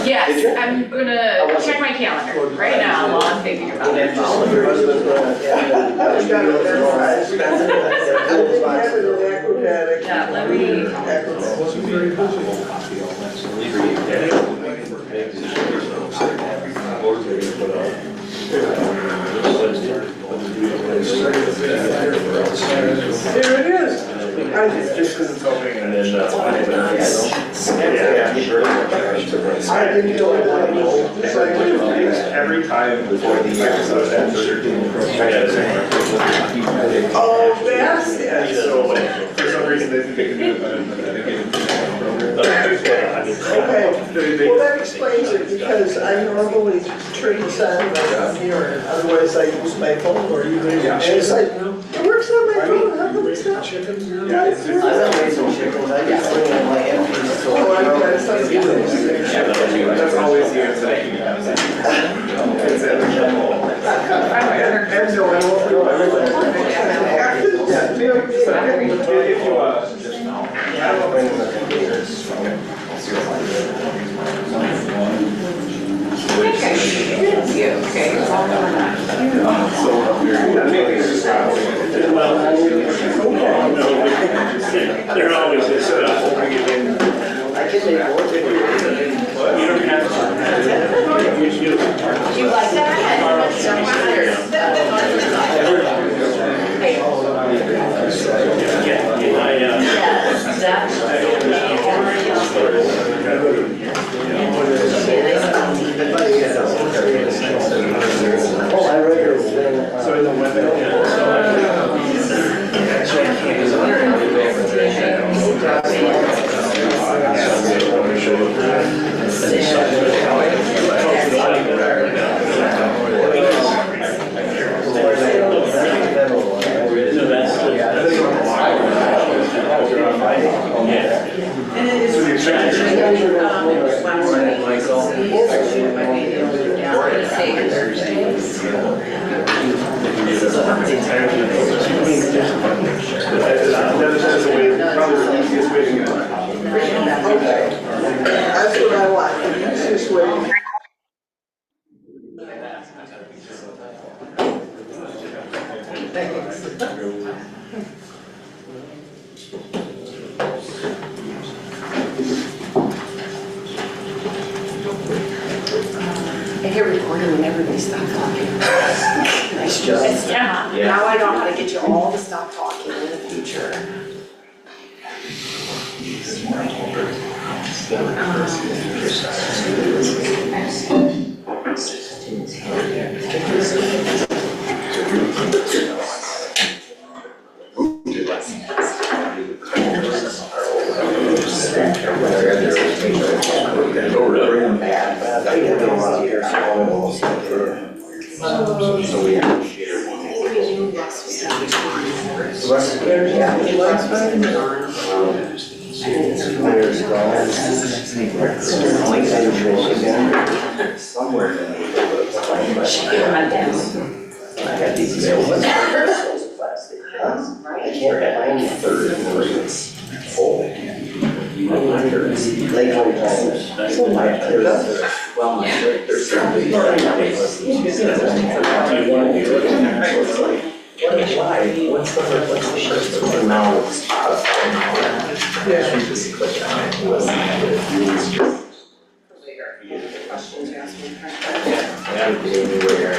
Yes, I'm gonna check my calendar right now while I'm thinking about it. Your husband's Yeah, let me. Here it is. I just because it's opening and then that's why. I didn't know it. Every time before the episode ends. Oh, that's it. So for some reason they think they can do it better than Okay, well, that explains it, because I normally trade sign right here, and otherwise I use my phone or you, and it's like, it works on my phone, how come it's not? Yeah, it's I don't raise some chickens, I just bring in my empties, so. Oh, I got it, sounds good. That's always the answer. It's in the jungle. And so I won't do everything. Yeah, if you, Okay. They're always this, I can make more. you don't have to. Do you like that? Oh, I read your thing. So in the window. That's what I want, the easiest way. I hit recording and everybody stopped talking. Nice job. Yeah. Now I know how to get you all to stop talking in the future. Somewhere. She gave my dad. I got these plastic. I can't find the third one. It's full. Lakeland Times. Well, there's something. Why? What's the shirt? Now it's yeah. Just click on it.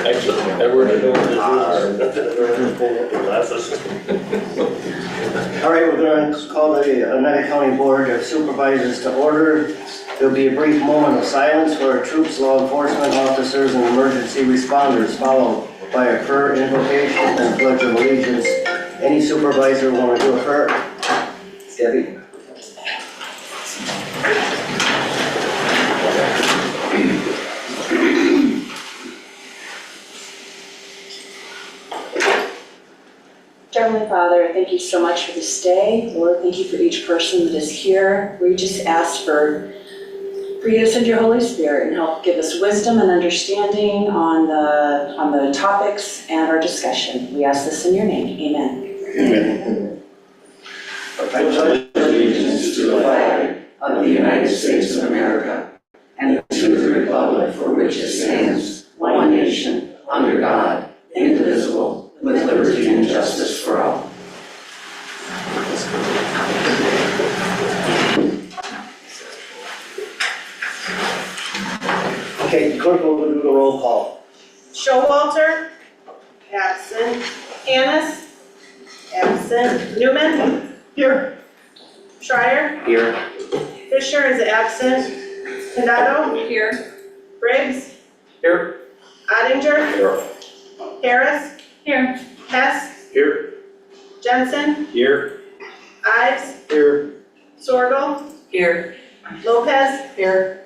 Actually, everywhere I go, All right, we're going to call the Oneida County Board of Supervisors to order. There'll be a brief moment of silence for our troops, law enforcement officers, and emergency responders, followed by a prayer invocation and pledge of allegiance. Any supervisor want to do a prayer? Debbie? Heavenly Father, thank you so much for this day. Lord, thank you for each person that is here. We just ask for you to send your Holy Spirit and help give us wisdom and understanding on the topics and our discussion. We ask this in your name. Amen. Amen. I pledge allegiance to the flag of the United States of America and to to the republic for which it stands, one nation, under God, indivisible, with liberty and justice for all. Okay, clerk will do the roll call. Showalter, absent. Hannes, absent. Newman? Here. Schreier? Here. Fisher is absent. Canado? Here. Briggs? Here. Ottinger? Here. Harris? Here. Hess? Here. Jensen? Here. Ives? Here. Sorgel? Here. Lopez? Here.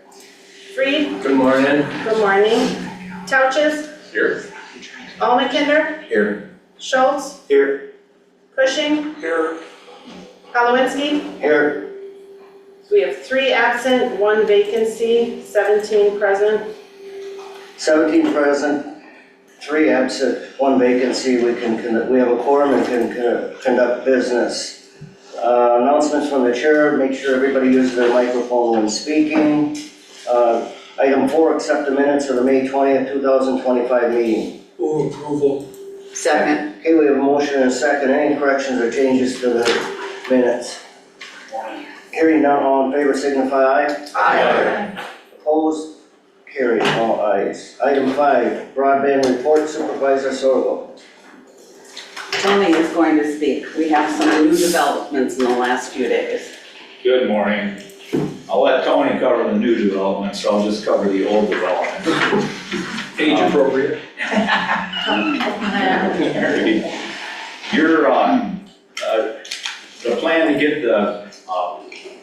Freed? Good morning. Good morning. Couches? Here. Almakinder? Here. Schultz? Here. Cushing? Here. Halowinski? Here. We have 3 absent, 1 vacancy, 17 present. 17 present, 3 absent, 1 vacancy. We have a quorum and can conduct business. Announcements from the chair, make sure everybody uses their microphone when speaking. Item 4, accept the minutes of the May 20th, 2025 meeting. Move approval. Second. Okay, we have a motion and a second. Any corrections or changes to the minutes? Hearing none, all in favor signify aye. Aye. Opposed? Carried, all ayes. Item 5, broadband report, Supervisor Sorgo. Tony is going to speak. We have some new developments in the last few days. Good morning. I'll let Tony cover the new developments, so I'll just cover the old developments. Age appropriate. Your, the plan to get the,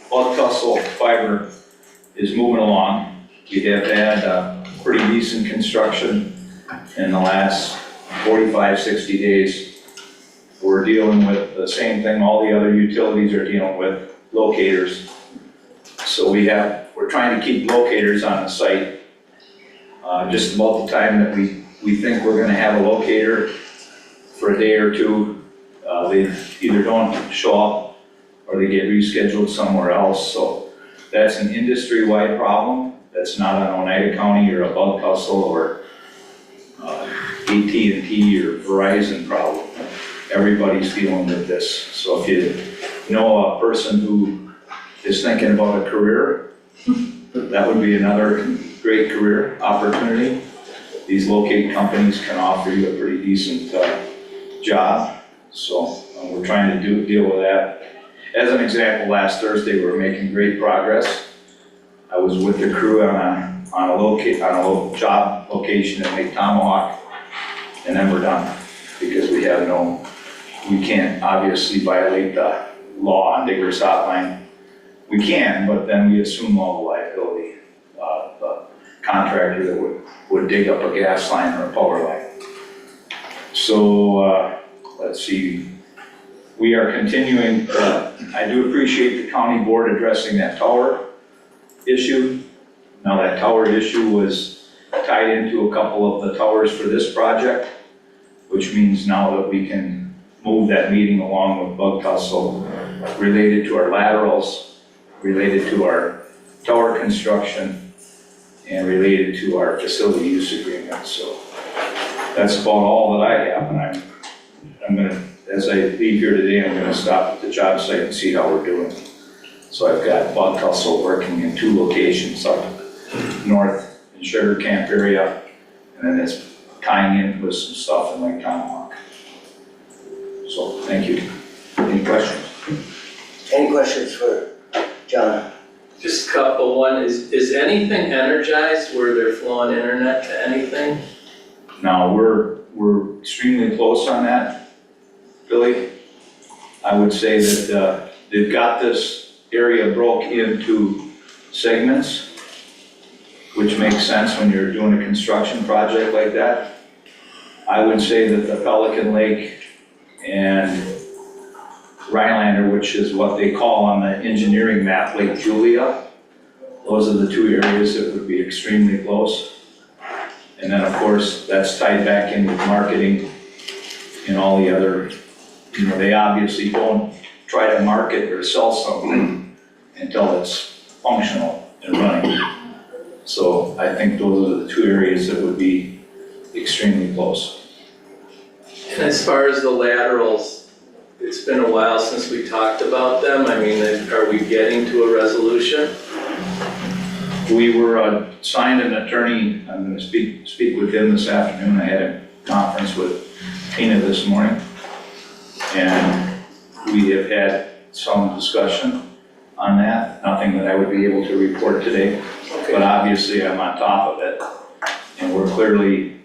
blood tussle fiber is moving along. We have had, pretty decent construction in the last 45, 60 days. We're dealing with the same thing all the other utilities are dealing with, locators. So we're trying to keep locators on the site. Just about the time that we think we're gonna have a locator for a day or two, they either don't show up or they get rescheduled somewhere else. So that's an industry-wide problem. That's not an Oneida County or a bug tussle or AT&T or Verizon problem. Everybody's dealing with this. So if you know a person who is thinking about a career, that would be another great career opportunity. These locate companies can offer you a pretty decent job. So we're trying to deal with that. As an example, last Thursday, we were making great progress. I was with the crew on a job location in Lake Tomahawk, and then we're done because we can't obviously violate the law on Digger's Hotline. We can, but then we assume all the liability. The contractor that would dig up a gas line or a power line. So let's see. We are continuing. I do appreciate the county board addressing that tower issue. Now that tower issue was tied into a couple of the towers for this project, which means now that we can move that meeting along with bug tussle related to our laterals, related to our tower construction, and related to our facility use agreement. So that's about all that I have, and I'm gonna, as I leave here today, I'm gonna stop at the job site and see how we're doing. So I've got bug tussle working in 2 locations up north in Sugar Camp area, and then it's tying in with some stuff in Lake Tomahawk. So, thank you. Any questions? Any questions for John? Just a couple. One, is anything energized where they're flowing internet to anything? Now, we're extremely close on that, Billy. I would say that they've got this area broke into segments, which makes sense when you're doing a construction project like that. I would say that the Pelican Lake and Rhinelander, which is what they call on the engineering map Lake Julia, those are the 2 areas that would be extremely close. And then, of course, that's tied back in with marketing and all the other, they obviously don't try to market or sell something until it's functional and running. So I think those are the two areas that would be extremely close. And as far as the laterals, it's been a while since we talked about them. I mean, are we getting to a resolution? We were assigned an attorney. I'm gonna speak with him this afternoon. I had a conference with Tina this morning. And we have had some discussion on that, nothing that I would be able to report today. But obviously I'm on top of it. And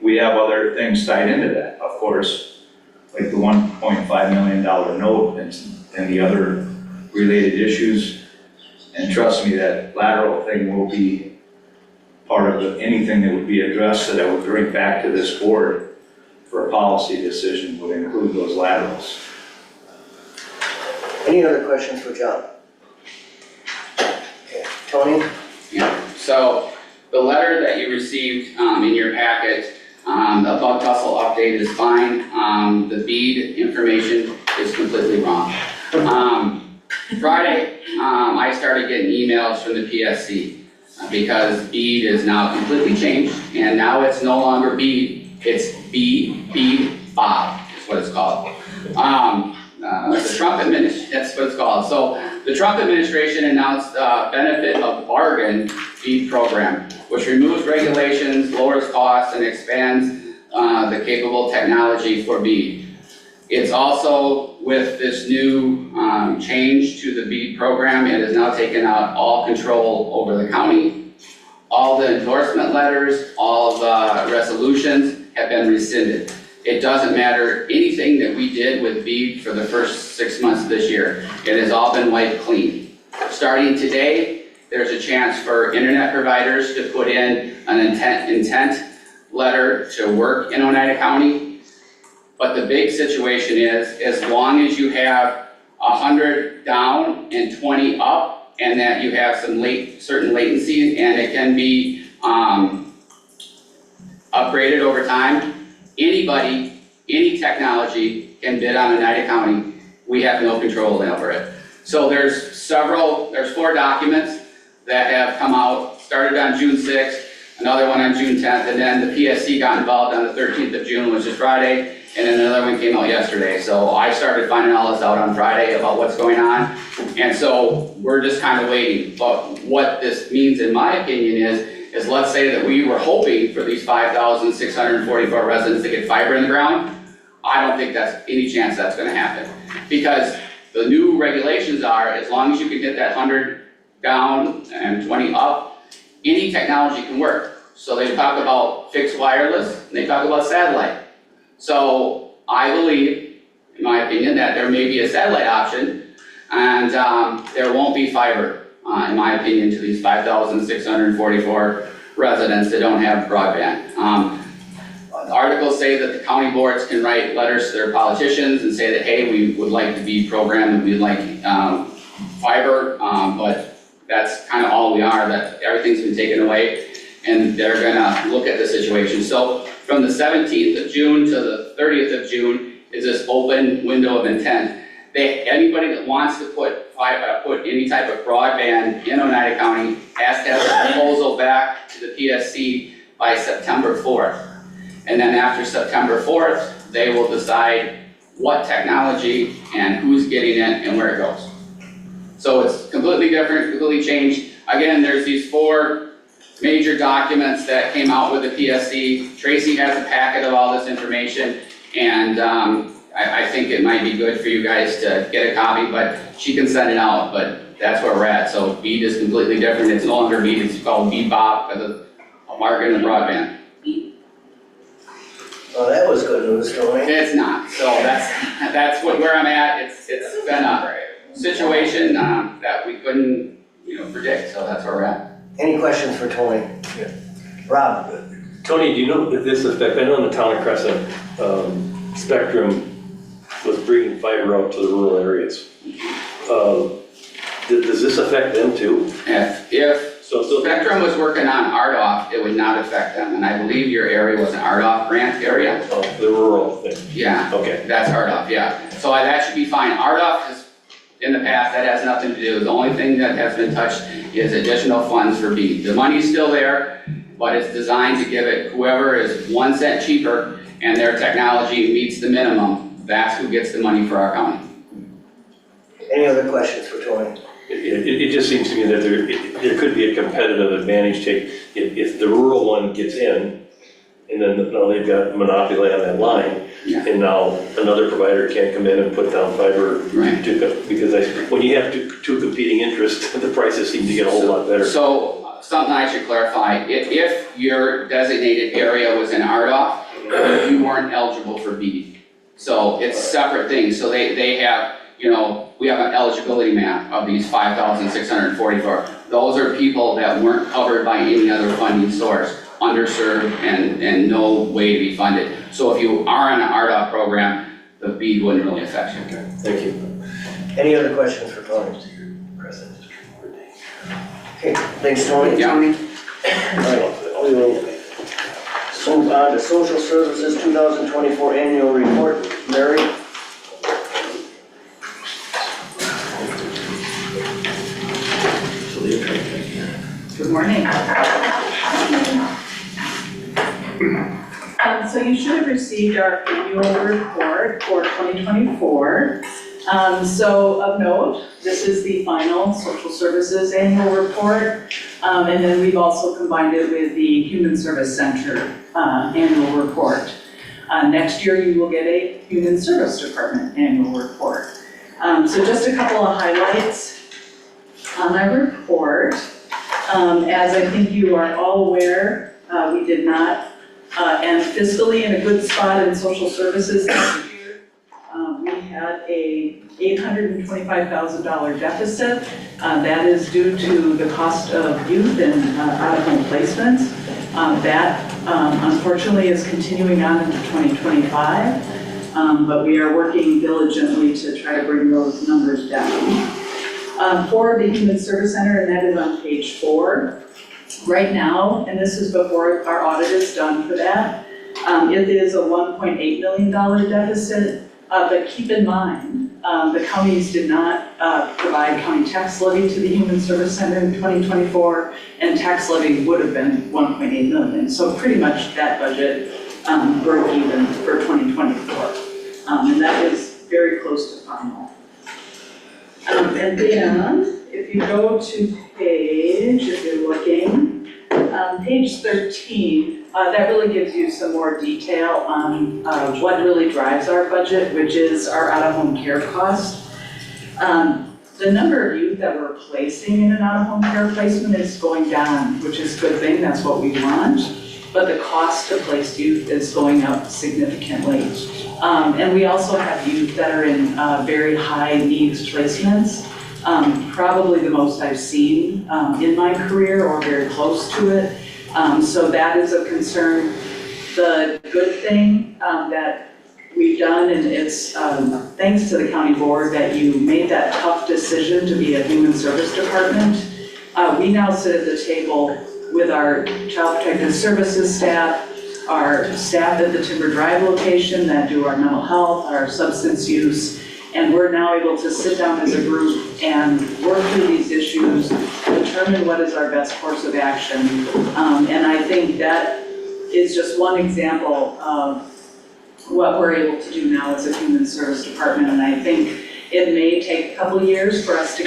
we have other things tied into that, of course, like the $1.5 million note and the other related issues. And trust me, that lateral thing will be part of anything that would be addressed that I would bring back to this board for a policy decision would include those laterals. Any other questions for John? Okay, Tony? Yeah, so the letter that you received in your packet, the bug tussle update is fine. The bead information is completely wrong. Friday, I started getting emails from the PSC because bead is now completely changed and now it's no longer bead, it's bead fob is what it's called. The Trump administration, that's what it's called. So the Trump administration announced benefit of bargain bead program, which removes regulations, lowers costs, and expands the capable technology for bead. It's also, with this new change to the bead program, it has now taken out all control over the county. All the endorsement letters, all the resolutions have been rescinded. It doesn't matter anything that we did with bead for the first 6 months of this year. It has all been wiped clean. Starting today, there's a chance for internet providers to put in an intent letter to work in Oneida County. But the big situation is, as long as you have 100 down and 20 up, and that you have some certain latency, and it can be upgraded over time, anybody, any technology can bid on Oneida County. We have no control over it. So there's 4 documents that have come out, started on June 6th, another one on June 10th, and then the PSC got involved on the 13th of June, which is Friday, and then another one came out yesterday. So I started finding all this out on Friday about what's going on, and so we're just kind of waiting. But what this means, in my opinion, is let's say that we were hoping for these 5,644 residents to get fiber in the ground. I don't think that's any chance that's gonna happen. Because the new regulations are, as long as you can get that 100 down and 20 up, any technology can work. So they talk about fixed wireless, and they talk about satellite. So I believe, in my opinion, that there may be a satellite option, and there won't be fiber, in my opinion, to these 5,644 residents that don't have broadband. The articles say that the county boards can write letters to their politicians and say that, hey, we would like to be programmed and we'd like fiber, but that's kind of all we are, that everything's been taken away, and they're gonna look at the situation. So from the 17th of June to the 30th of June is this open window of intent. Anybody that wants to put any type of broadband in Oneida County has to have a proposal back to the PSC by September 4th. And then after September 4th, they will decide what technology and who's getting it and where it goes. So it's completely different, completely changed. Again, there's these 4 major documents that came out with the PSC. Tracy has a packet of all this information, and I think it might be good for you guys to get a copy, but she can send it out, but that's where we're at. So BEAD is completely different. It's no longer BEAD, it's called BBOP because of a market and broadband. Well, that was good news, Tony. It's not, so that's where I'm at. It's been a situation that we couldn't, predict, so that's where we're at. Any questions for Tony? Yeah. Rob? Tony, do you know if this affect, I know in the town of Crescent, Spectrum was bringing fiber out to the rural areas. Does this affect them too? If Spectrum was working on RDOF, it would not affect them, and I believe your area was an RDOF grant area. Oh, the rural thing. Yeah. Okay. That's RDOF, yeah. So that should be fine. RDOF is in the past, that has nothing to do. The only thing that has been touched is additional funds for BEAD. The money's still there, but it's designed to give it, whoever is 1 cent cheaper and their technology meets the minimum, that's who gets the money for our county. Any other questions for Tony? It just seems to me that there could be a competitive advantage if the rural one gets in, and then now they've got a monopoly on that line, Yeah. and now another provider can't come in and put down fiber. Right. Because when you have two competing interests, the prices seem to get a whole lot better. So, something I should clarify, if your designated area was in RDOF, you weren't eligible for BEAD. So it's separate things, so they have, we have an eligibility map of these 5,644. Those are people that weren't covered by any other funding source, underserved and no way to be funded. So if you are in an RDOF program, the BEAD wouldn't really affect you. Thank you. Any other questions for Tony? Okay, thanks, Tony. Yeah. All right, we will move on to Social Services 2024 Annual Report. Mary? Good morning. So you should have received our annual report for 2024. So of note, this is the final Social Services Annual Report. And then we've also combined it with the Human Service Center Annual Report. Next year, you will get a Human Service Department Annual Report. So just a couple of highlights on my report. As I think you are all aware, we did not end fiscally in a good spot in social services last year. We had a $825,000 deficit. That is due to the cost of youth and out-of-home placements. That unfortunately is continuing on into 2025, but we are working diligently to try to bring those numbers down. For the Human Service Center, and that is on page 4. Right now, and this is before our audit is done for that, it is a $1.8 million deficit, but keep in mind, the counties did not provide county tax levy to the Human Service Center in 2024, and tax levy would have been 1.8 million. So pretty much that budget broke even for 2024. And that is very close to final. And then if you go to if you're looking, page 13, that really gives you some more detail on what really drives our budget, which is our out-of-home care cost. The number of youth that we're placing in an out-of-home care placement is going down, which is a good thing, that's what we want. But the cost to place youth is going up significantly. And we also have youth that are in very high needs placements. Probably the most I've seen in my career or very close to it. So that is a concern. The good thing that we've done, and it's thanks to the county board that you made that tough decision to be a human service department. We now sit at the table with our Child Protective Services staff, our staff at the Timber Drive location that do our mental health, our substance use, and we're now able to sit down as a group and work through these issues, determine what is our best course of action. And I think that is just one example of what we're able to do now as a human service department. And I think it may take a couple of years for us to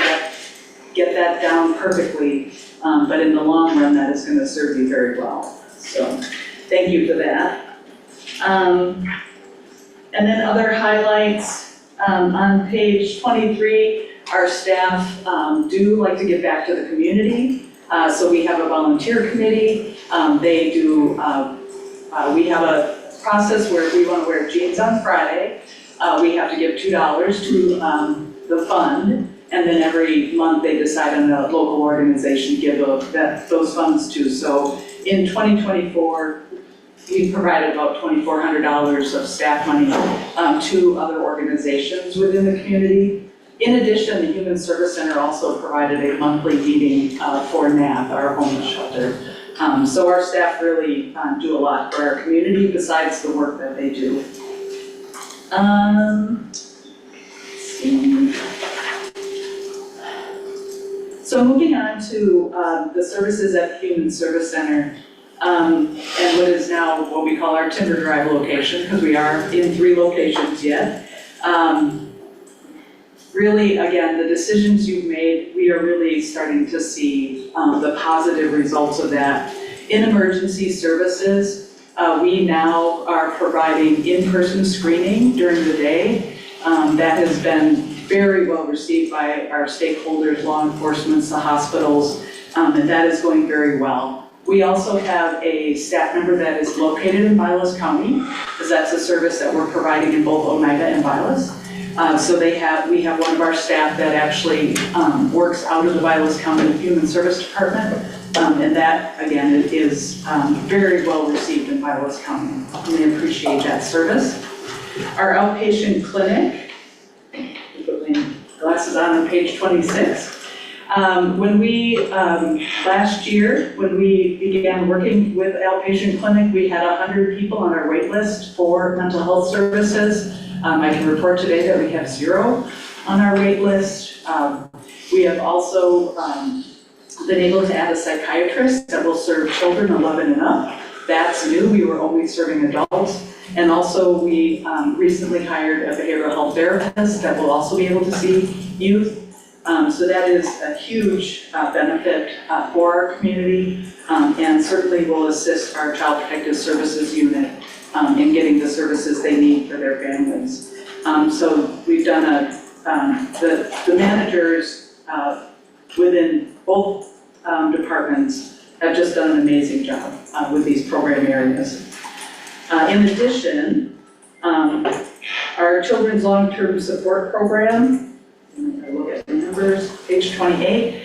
get that down perfectly, but in the long run, that is going to serve you very well. So thank you for that. And then other highlights. On page 23, our staff do like to give back to the community. So we have a volunteer committee. They do, we have a process where if we want to wear jeans on Friday, we have to give $2 to the fund. And then every month they decide on a local organization to give those funds to. So in 2024, we provided about $2,400 of staff money to other organizations within the community. In addition, the Human Service Center also provided a monthly meeting for NAP, our homeless shelter. So our staff really do a lot for our community besides the work that they do. Let's see. So moving on to the services at the Human Service Center, and what is now what we call our Timber Drive location, because we are in 3 locations yet. Really, again, the decisions you've made, we are really starting to see the positive results of that. In emergency services, we now are providing in-person screening during the day. That has been very well received by our stakeholders, law enforcement, the hospitals, and that is going very well. We also have a staff member that is located in Vilas County, because that's a service that we're providing in both Oneida and Vilas. So we have one of our staff that actually works out of the Vilas County Human Service Department, and that, again, it is very well received in Vilas County. We appreciate that service. Our outpatient clinic, put my glasses on page 26. When we, last year, when we began working with outpatient clinic, we had 100 people on our wait list for mental health services. I can report today that we have 0 on our wait list. We have also been able to add a psychiatrist that will serve children 11 and up. That's new, we were only serving adults. And also we recently hired a behavioral health therapist that will also be able to see youth. So that is a huge benefit for our community, and certainly will assist our Child Protective Services unit in getting the services they need for their families. So we've done the managers within both departments have just done an amazing job with these program areas. In addition, our Children's Long-Term Support Program, I look at the numbers, page 28.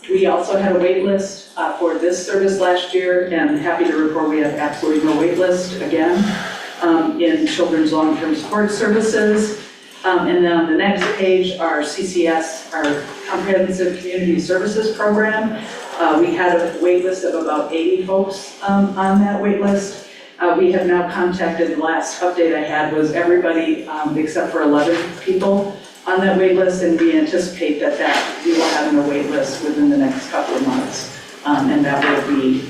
We also had a wait list for this service last year, and happy to report we have absolutely no wait list again in Children's Long-Term Support Services. And then on the next page, our CCS, our Comprehensive Community Services Program. We had a wait list of about 80 folks on that wait list. We have now contacted, the last update I had was everybody except for 11 people on that wait list, and we anticipate that we will have a wait list within the next couple of months, and that will be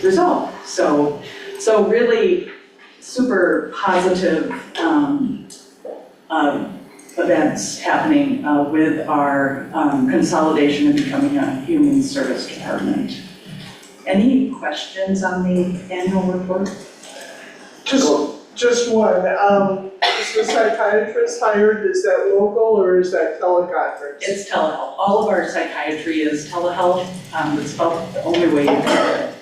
resolved. So really super positive events happening with our consolidation and becoming a human service department. Any questions on the annual report? Just one, is the psychiatrist hired, is that local or is that teleconference? It's telehealth. All of our psychiatry is telehealth. It's about the only way you can do it.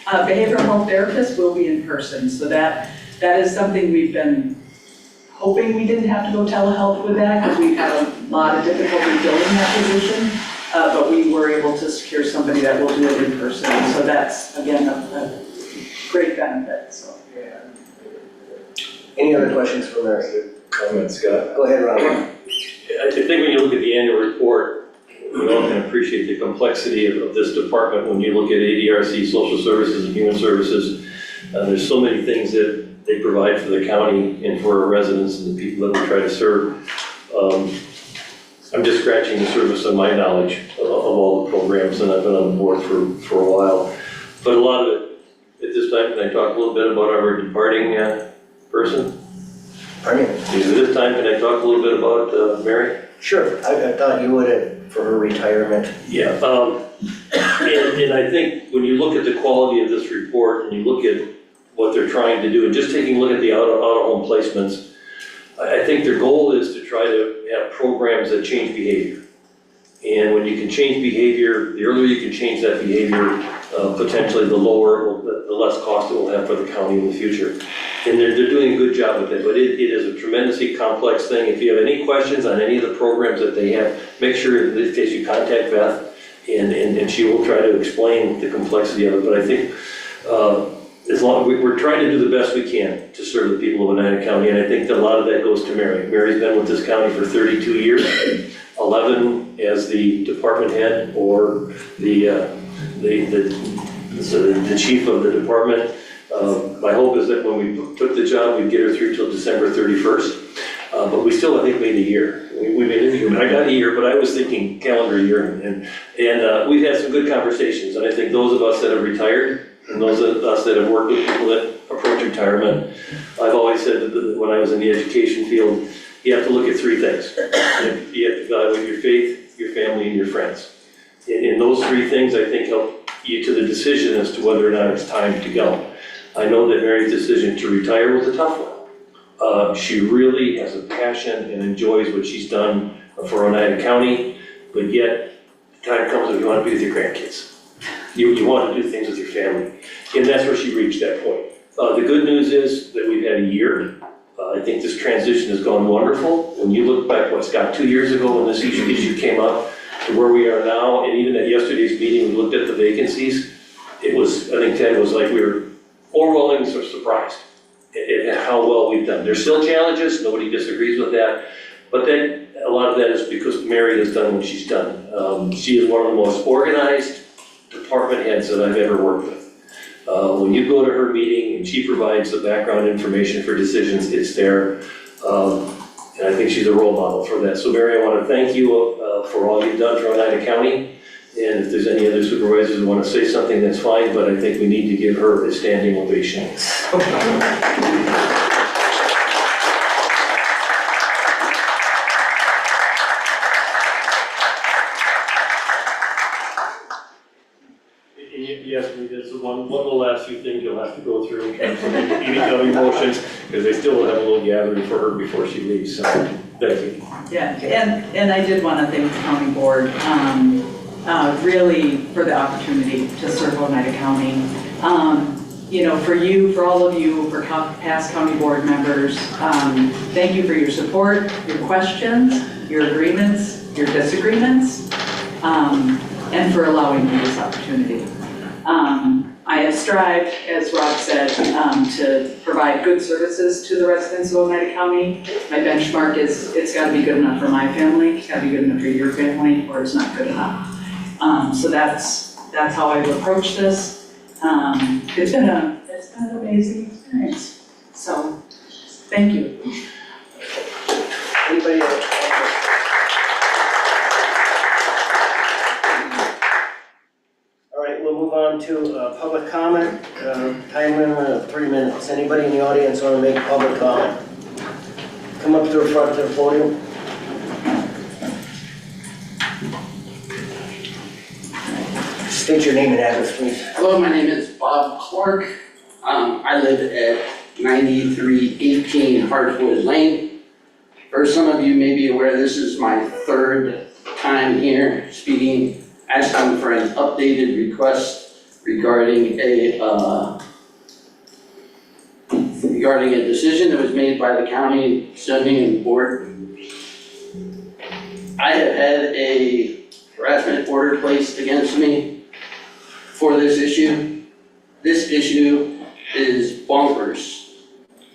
Behavioral health therapists will be in person, so that is something we've been hoping we didn't have to go telehealth with that, because we've had a lot of difficulty filling that position, but we were able to secure somebody that will do it in person. So that's, again, a great benefit, so. Any other questions for Mary? Comment, Scott. Go ahead, Ron. I think when you look at the annual report, we all can appreciate the complexity of this department. When you look at ADRC, social services and human services, there's so many things that they provide for the county and for our residents and the people that we try to serve. I'm just scratching the surface of my knowledge of all the programs, and I've been on the board for a while. But a lot of it, at this time, can I talk a little bit about our departing person? Pardon me? At this time, can I talk a little bit about Mary? Sure, I thought you would for her retirement. Yeah, and I think when you look at the quality of this report and you look at what they're trying to do, and just taking a look at the out-of-home placements, I think their goal is to try to have programs that change behavior. And when you can change behavior, the earlier you can change that behavior, potentially the less cost it will have for the county in the future. And they're doing a good job with it, but it is a tremendously complex thing. If you have any questions on any of the programs that they have, make sure in this case you contact Beth, and she will try to explain the complexity of it. But I think as long we're trying to do the best we can to serve the people of Oneida County, and I think that a lot of that goes to Mary. Mary's been with this county for 32 years, 11 as the department head or the chief of the department. My hope is that when we took the job, we'd get her through till December 31st. But we still, I think, made a year. We made it, I got a year, but I was thinking calendar year, and we've had some good conversations, and I think those of us that have retired, and those of us that have worked with people that approach retirement, I've always said that when I was in the education field, you have to look at three things. You have to evaluate your faith, your family, and your friends. And those three things, I think, help you to the decision as to whether or not it's time to go. I know that Mary's decision to retire was a tough one. She really has a passion and enjoys what she's done for Oneida County, but yet, the time comes when you want to be with your grandkids. You want to do things with your family, and that's where she reached that point. The good news is that we've had a year. I think this transition has gone wonderful. When you look back, Scott, 2 years ago when this issue came up, to where we are now, and even at yesterday's meeting, we looked at the vacancies. It was, I think Ted was like, we were overwhelmingly surprised at how well we've done. There's still challenges, nobody disagrees with that, but then a lot of that is because Mary has done what she's done. She is one of the most organized department heads that I've ever worked with. When you go to her meeting and she provides the background information for decisions, it's there. And I think she's a role model for that. So Mary, I want to thank you for all you've done for Oneida County. And if there's any other supervisors who want to say something, that's fine, but I think we need to give her a standing ovation. Yes, we did. So one of the last few things you'll have to go through, some EBW motions, because they still have a little gathering for her before she leaves, so thank you. Yeah, and I did want to thank the county board, really for the opportunity to serve Oneida County. You know, for all of you, for past county board members, thank you for your support, your questions, your agreements, your disagreements, and for allowing me this opportunity. I have strived, as Rob said, to provide good services to the residents of Oneida County. My benchmark is it's got to be good enough for my family, it's got to be good enough for your family, or it's not good enough. So that's how I've approached this. It's been an amazing experience. So, thank you. Anybody else? All right, we'll move on to public comment. Time limit of 3 minutes. Anybody in the audience want to make a public comment? Come up to the front of the podium. State your name and address, please. Hello, my name is Bob Clark. I live at 9318 Hartwood Lane. For some of you may be aware, this is my third time here speaking, asking for an updated request regarding a decision that was made by the county zoning board. I have had a harassment order placed against me for this issue. This issue is bonkers.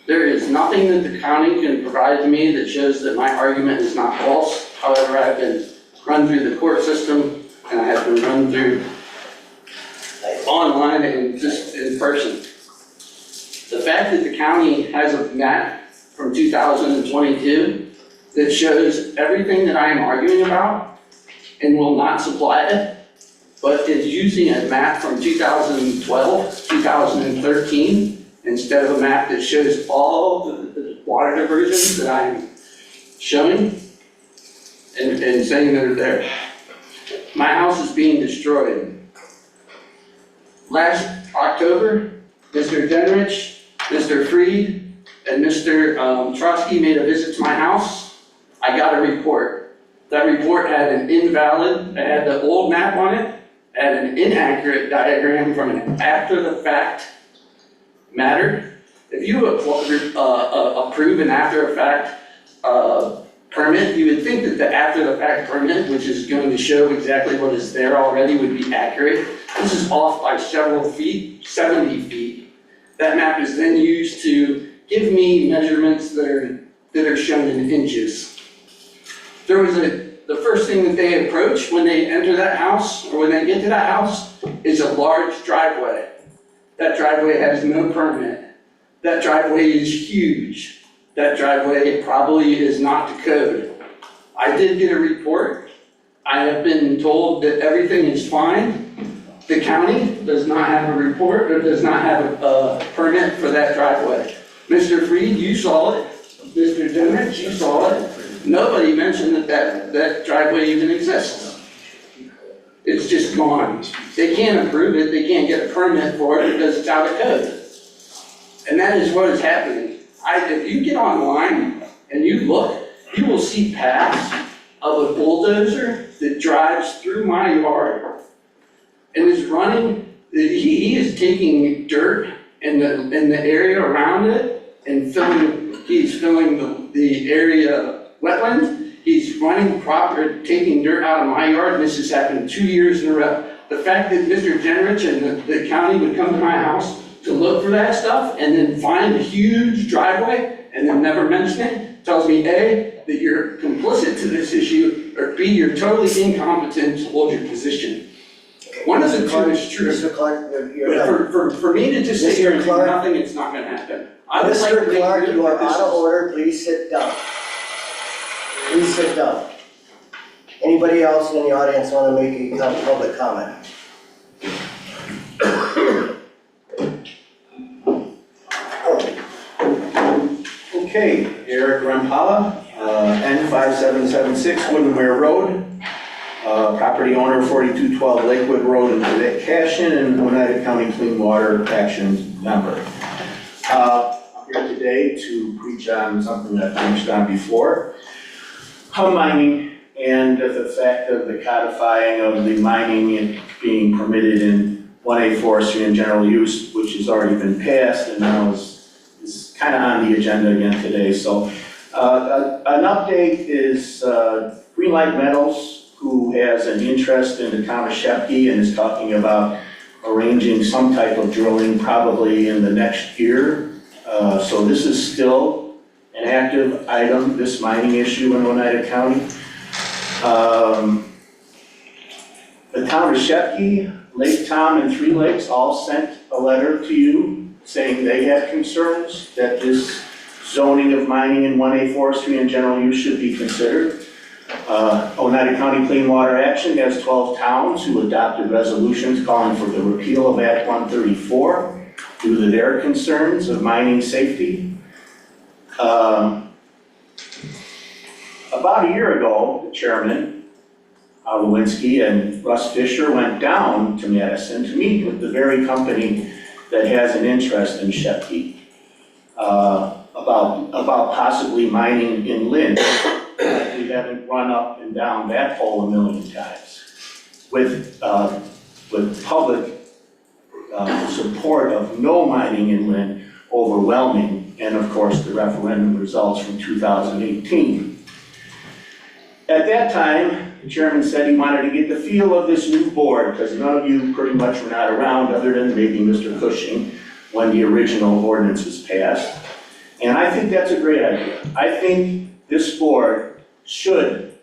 There is nothing that the county can provide to me that shows that my argument is not false. However, I've been run through the court system and I have been run through online and just in person. The fact that the county has a map from 2022 that shows everything that I am arguing about and will not supply it, but is using a map from 2012, 2013, instead of a map that shows all the water diversions that I'm showing and saying that are there. My house is being destroyed. Last October, Mr. Denrich, Mr. Freed, and Mr. Trotsky made a visit to my house. I got a report. That report had an invalid, it had the old map on it, had an inaccurate diagram from an after-the-fact matter. If you approve an after-the-fact permit, you would think that the after-the-fact permit, which is going to show exactly what is there already, would be accurate. This is off by several feet, 70 feet. That map is then used to give me measurements that are shown in inches. There was the first thing that they approach when they enter that house, or when they get to that house, is a large driveway. That driveway has no permit. That driveway is huge. That driveway probably is not to code. I did get a report. I have been told that everything is fine. The county does not have a report or does not have a permit for that driveway. Mr. Freed, you saw it. Mr. Denrich, you saw it. Nobody mentioned that driveway even exists. It's just gone. They can't approve it, they can't get a permit for it because it's out of code. And that is what is happening. If you get online and you look, you will see paths of a bulldozer that drives through my yard and is running, he is taking dirt in the area around it and he's filling the area wetland. He's running taking dirt out of my yard, and this has happened 2 years in a row. The fact that Mr. Jenrich and the county would come to my house to look for that stuff and then find a huge driveway and then never mention it tells me A, that you're complicit to this issue, or B, you're totally incompetent to hold your position. One of the two is true. Mr. Clark, you're But for me to just sit here and do Mr. Clark? nothing, it's not gonna happen. I would like to Mr. make Clark, sure you are that this out of is- order. Please sit down. Please sit down. Anybody else in the audience want to make a public comment? Okay, Eric Rempala, N5776 Woodenware Road, property owner 4212 Lakewood Road in Cashin, and Oneida County Clean Water Action member. I'm here today to preach on something that I've preached on before, hum mining, and the fact of the codifying of the mining being permitted in 1A forestry and general use, which has already been passed and now is kind of on the agenda again today. So an update is Greenlight Metals, who has an interest in the town of Shepke and is talking about arranging some type of drilling probably in the next year. So this is still an active item, this mining issue in Oneida County. The town of Shepke, Lake Tom, and Three Lakes all sent a letter to you saying they had concerns that this zoning of mining in 1A forestry and general use should be considered. Oneida County Clean Water Action has 12 towns who adopted resolutions calling for the repeal of Act 134 due to their concerns of mining safety. About a year ago, the chairman, Al Lewinsky, and Russ Fisher went down to Madison to meet with the very company that has an interest in Shepke, about possibly mining in Lynn. We haven't run up and down that pole a million times. With public support of no mining in Lynn overwhelming, and of course the referendum results from 2018. At that time, the chairman said he wanted to get the feel of this new board, because none of you pretty much were not around, other than maybe Mr. Cushing, when the original ordinance was passed. And I think that's a great idea. I think this board should,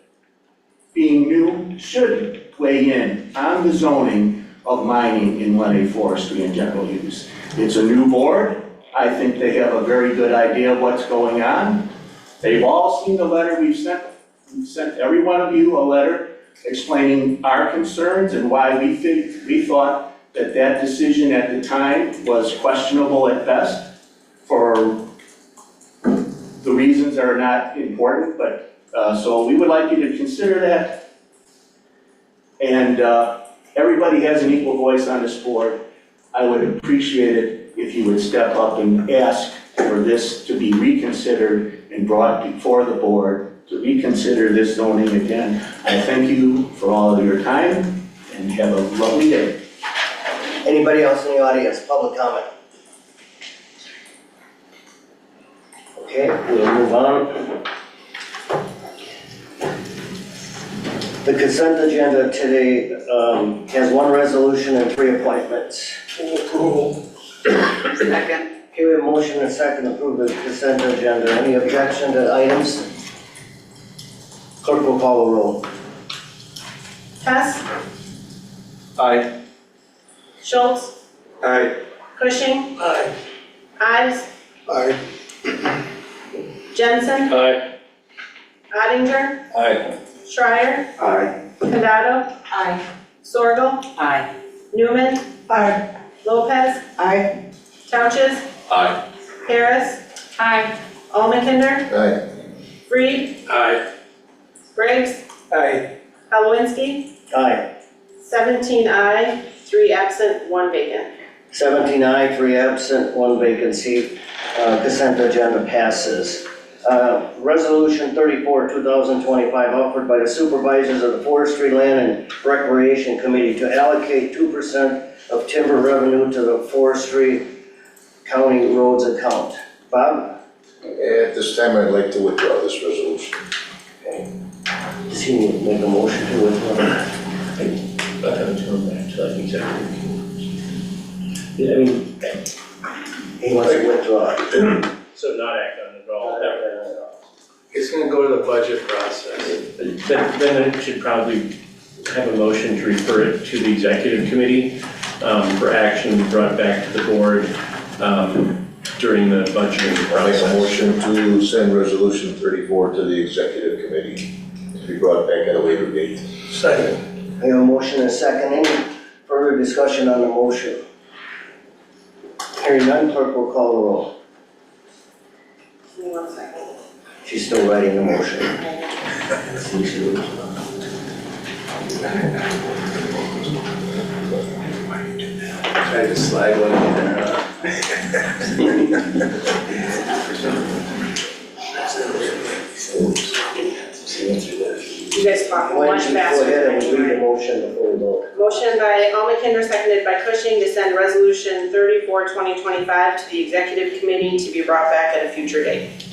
being new, should weigh in on the zoning of mining in 1A forestry and general use. It's a new board. I think they have a very good idea of what's going on. They've all seen the letter we've sent. We've sent every one of you a letter explaining our concerns and why we thought that decision at the time was questionable at best for the reasons that are not important, but so we would like you to consider that. And everybody has an equal voice on this board. I would appreciate it if you would step up and ask for this to be reconsidered and brought before the board to reconsider this zoning again. I thank you for all of your time and have a lovely day. Anybody else in the audience, public comment? Okay, we'll move on. The consent agenda today has one resolution and 3 appointments. Approval. Second. Okay, we have a motion and a second to approve the consent agenda. Any objection to items? Clerk will call the roll. Hess, Aye. Schultz, Aye. Cushing, Aye. Ives, Aye. Jensen, Aye. Ottinger, Aye. Schreier, Aye. Condado, Aye. Sorgel, Aye. Newman, Aye. Lopez, Aye. Couches, Aye. Harris, Aye. Almakinder, Aye. Freed, Aye. Briggs, Aye. Halowinski, Aye. 17 aye, 3 absent, 1 vacant. 17 aye, 3 absent, 1 vacancy. Consent agenda passes. Resolution 34, 2025, offered by the supervisors of the Forestry, Land, and Recreation Committee to allocate 2% of timber revenue to the Forestry County Roads account. Bob? At this time, I'd like to withdraw this resolution. Does he need to make a motion to withdraw? I haven't turned back to that executive. I mean, he wants to withdraw. So not act on it at all. It's gonna go to the budget process. Then it should probably have a motion to refer it to the executive committee for action brought back to the board during the budgeting I'll make a process. motion to send resolution 34 to the executive committee to be brought back at a later date. Second. I have a motion and a second. Any further discussion on the motion? Hearing none, clerk will call the roll. Give me 1 second. She's still writing the motion. Try to slide one in there, You guys talk Why much don't you go faster ahead than and I read the can. motion before we vote? Motion by Almakinder, seconded by Cushing to send resolution 34, 2025 to the executive committee to be brought back at a future date.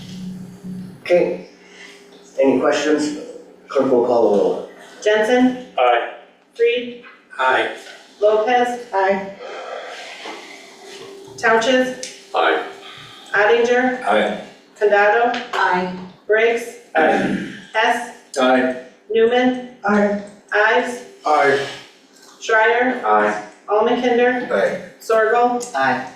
Okay. Any questions? Clerk will call the roll. Jensen, Aye. Freed, Aye. Lopez, Aye. Couches, Aye. Ottinger, Aye. Condado, Aye. Briggs, Hess, Aye. Newman, Aye. Ives, Aye. Schreier, Aye. Almakinder, Aye. Sorgel, Aye.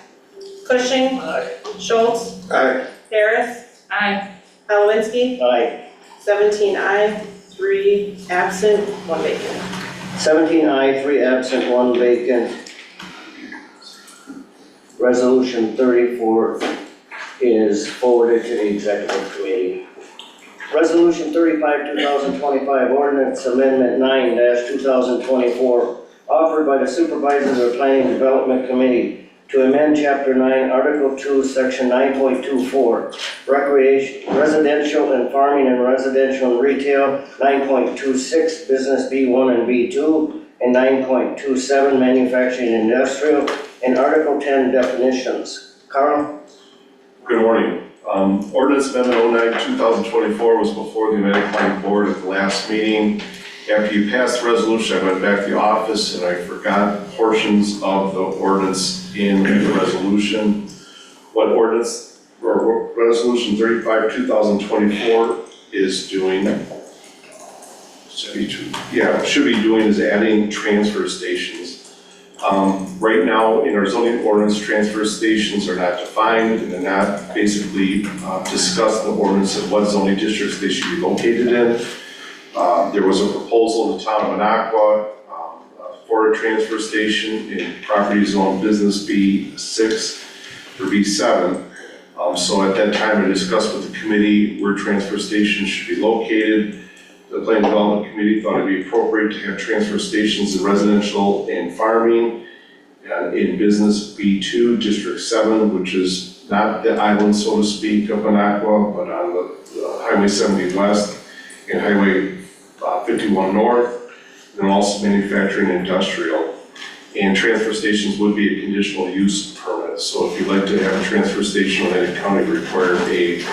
Cushing, Aye. Schultz, Aye. Harris, Aye. Halowinski, Aye. 17 aye, 3 absent, 1 vacant. 17 aye, 3 absent, 1 vacant. Resolution 34 is forwarded to the executive committee. Resolution 35, 2025, ordinance amendment 9-2024, offered by the supervisors of the Planning and Development Committee to amend Chapter 9, Article 2, Section 9.24, recreation, residential and farming and residential and retail, 9.26, business B1 and B2, and 9.27, manufacturing and industrial, and Article 10, definitions. Carl? Good morning. Ordinance Amendment 09-2024 was before the United County Board at the last meeting. After you passed the resolution, I went back to the office and I forgot portions of the ordinance in the resolution. What ordinance, or Resolution 35-2024 is doing, should be doing is adding transfer stations. Right now, in our zoning ordinance, transfer stations are not defined and they're not basically discussed in the ordinance of what zoning districts they should be located in. There was a proposal in the town of Minocqua for a transfer station in property zone business B6 or B7. So at that time, I discussed with the committee where transfer stations should be located. The Planning Development Committee thought it'd be appropriate to have transfer stations in residential and farming in business B2, District 7, which is not the island, so to speak, of Minocqua, but on the Highway 70 West and Highway 51 North, and also manufacturing and industrial. And transfer stations would be a conditional use permit. So if you'd like to have a transfer station in any county, it would require a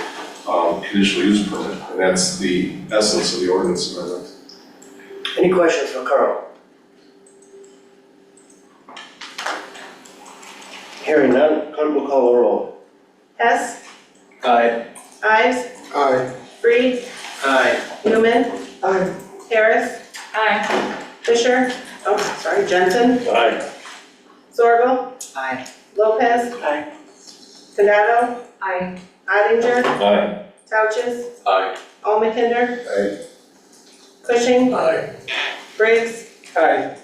conditional use permit. And that's the essence of the ordinance amendment. Any questions for Carl? Hearing none, clerk will call the roll. Hess, Aye. Ives, Aye. Freed, Aye. Newman, Aye. Harris, Aye. Fisher, Jensen, Aye. Sorgel, Aye. Lopez, Aye. Condado, Aye. Ottinger, Aye. Couches, Aye. Almakinder, Aye. Cushing, Aye. Briggs, Aye.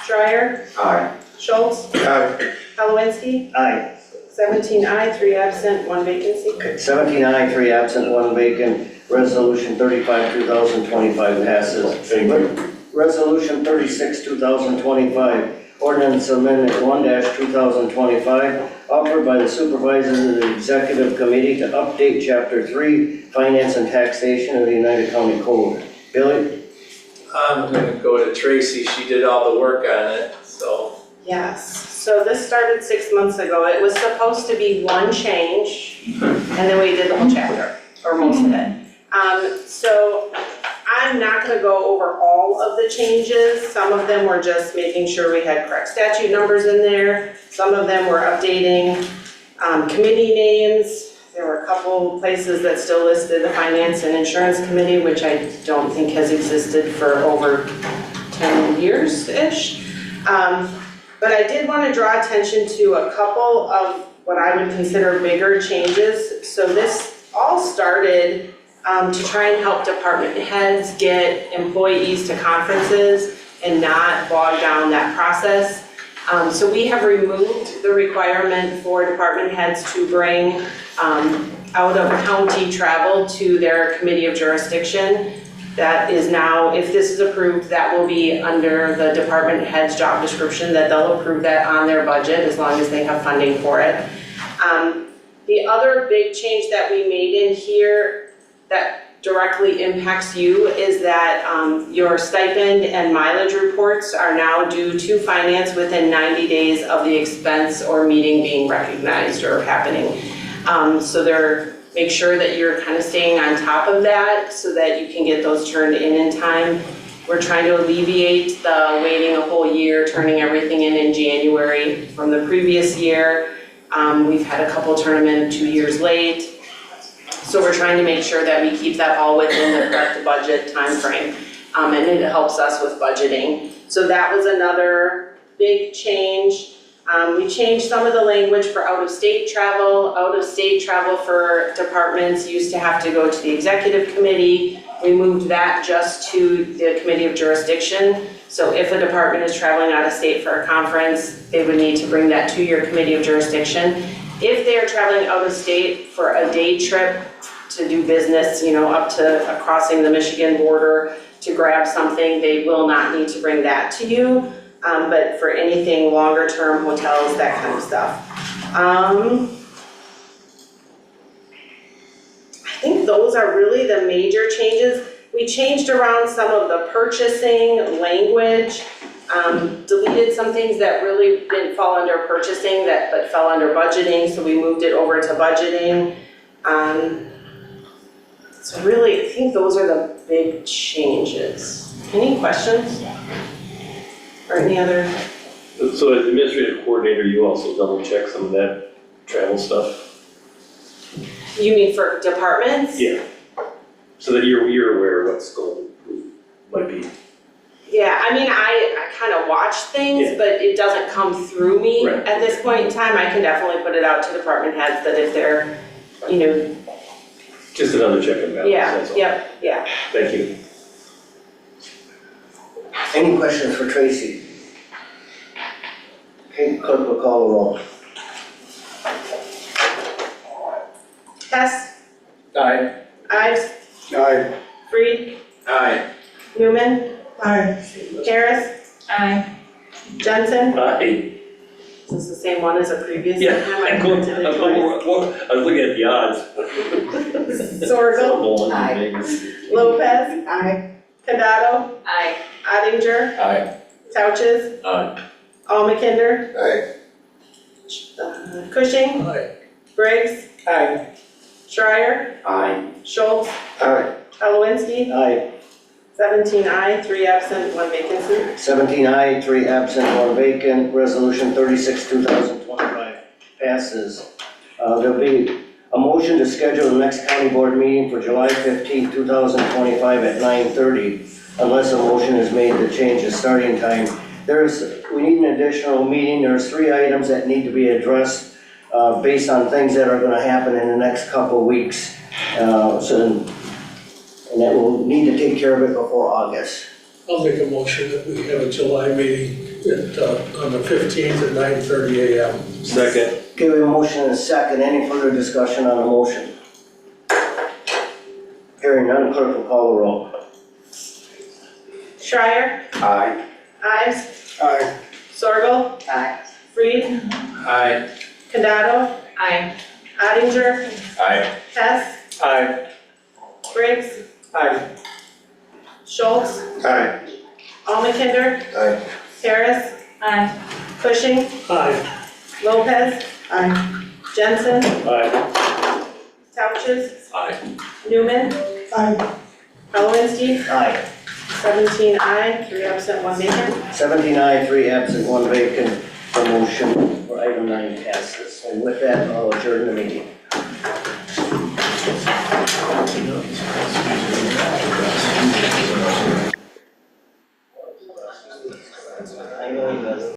Schreier, Aye. Schultz, Aye. Palawinski, Aye. 17 aye, 3 absent, 1 vacancy. 17 aye, 3 absent, 1 vacant. Resolution 35, 2025 passes. Thank you. Resolution 36, 2025, ordinance amendment 1-2025, offered by the supervisors of the executive committee to update chapter 3, finance and taxation of the United County Code. Billy? I'm gonna go to Tracy, she did all the work on it, so. Yes, so this started 6 months ago. It was supposed to be one change, and then we did the whole chapter, or most of it. So I'm not gonna go over all of the changes. Some of them were just making sure we had correct statute numbers in there. Some of them were updating committee names. There were a couple places that still listed the Finance and Insurance Committee, which I don't think has existed for over 10 years-ish. But I did want to draw attention to a couple of what I would consider bigger changes. So this all started to try and help department heads get employees to conferences and not bog down that process. So we have removed the requirement for department heads to bring out-of-county travel to their committee of jurisdiction. That is now, if this is approved, that will be under the department head's job description, that they'll approve that on their budget as long as they have funding for it. The other big change that we made in here that directly impacts you is that your stipend and mileage reports are now due to finance within 90 days of the expense or meeting being recognized or happening. So make sure that you're kind of staying on top of that so that you can get those turned in time. We're trying to alleviate the waiting a whole year, turning everything in January from the previous year. We've had a couple turn them in 2 years late. So we're trying to make sure that we keep that all within the correct budget timeframe. And it helps us with budgeting. So that was another big change. We changed some of the language for out-of-state travel. Out-of-state travel for departments used to have to go to the executive committee. We moved that just to the committee of jurisdiction. So if a department is traveling out of state for a conference, they would need to bring that to your committee of jurisdiction. If they are traveling out of state for a day trip to do business, up to crossing the Michigan border to grab something, they will not need to bring that to you. But for anything longer term, hotels, that kind of stuff. I think those are really the major changes. We changed around some of the purchasing language, deleted some things that really didn't fall under purchasing but fell under budgeting, so we moved it over to budgeting. So really, I think those are the big changes. Any questions? Or any other? So as administrative coordinator, you also double check some of that travel stuff? You mean for departments? Yeah. So that you're aware of what scope might be. Yeah, I mean, I kind of watch things, but it doesn't come through me Right. at this point in time. I can definitely put it out to department heads that if they're, Just another check and balance, that's all. yeah. Thank you. Any questions for Tracy? Okay, clerk will call the roll. Hess, Aye. Ives, Aye. Freed, Aye. Newman, Aye. Harris, Aye. Jensen. Aye. Is this the same one as a previous Yeah, time? I I printed it twice. was looking at the odds. Sorghum, Aye. Lopez. Aye. Condado, Aye. Ottinger, Aye. Couches, Aye. Almakinder, Aye. Cushing, Aye. Briggs, Aye. Schreier, Aye. Schultz, Aye. Palawinski, Aye. 17 aye, 3 absent, 1 vacancy. 17 aye, 3 absent, 1 vacant. Resolution 36, 2025 passes. There'll be a motion to schedule the next county board meeting for July 15, 2025 at 9:30, unless a motion is made to change the starting time. We need an additional meeting. There's 3 items that need to be addressed based on things that are gonna happen in the next couple of weeks. And that we'll need to take care of it before August. I'll make a motion that we have a July meeting on the 15th at 9:30 a.m. Second. Okay, we have a motion and a second. Any further discussion on the motion? Hearing none, clerk will call the roll. Schreier, Aye. Ives, Aye. Sorgel, Aye. Freed, Aye. Condado, Aye. Ottinger, Aye. Hess, Aye. Briggs, Aye. Schultz, Aye. Almakinder, Aye. Harris, Aye. Cushing, Aye. Lopez, Jensen, Aye. Couches, Aye. Newman, Halowinski, Aye. 17 aye, 3 absent, 1 vacant. 17 aye, 3 absent, 1 vacant. The motion for item 9 passes. And with that, I'll adjourn the meeting.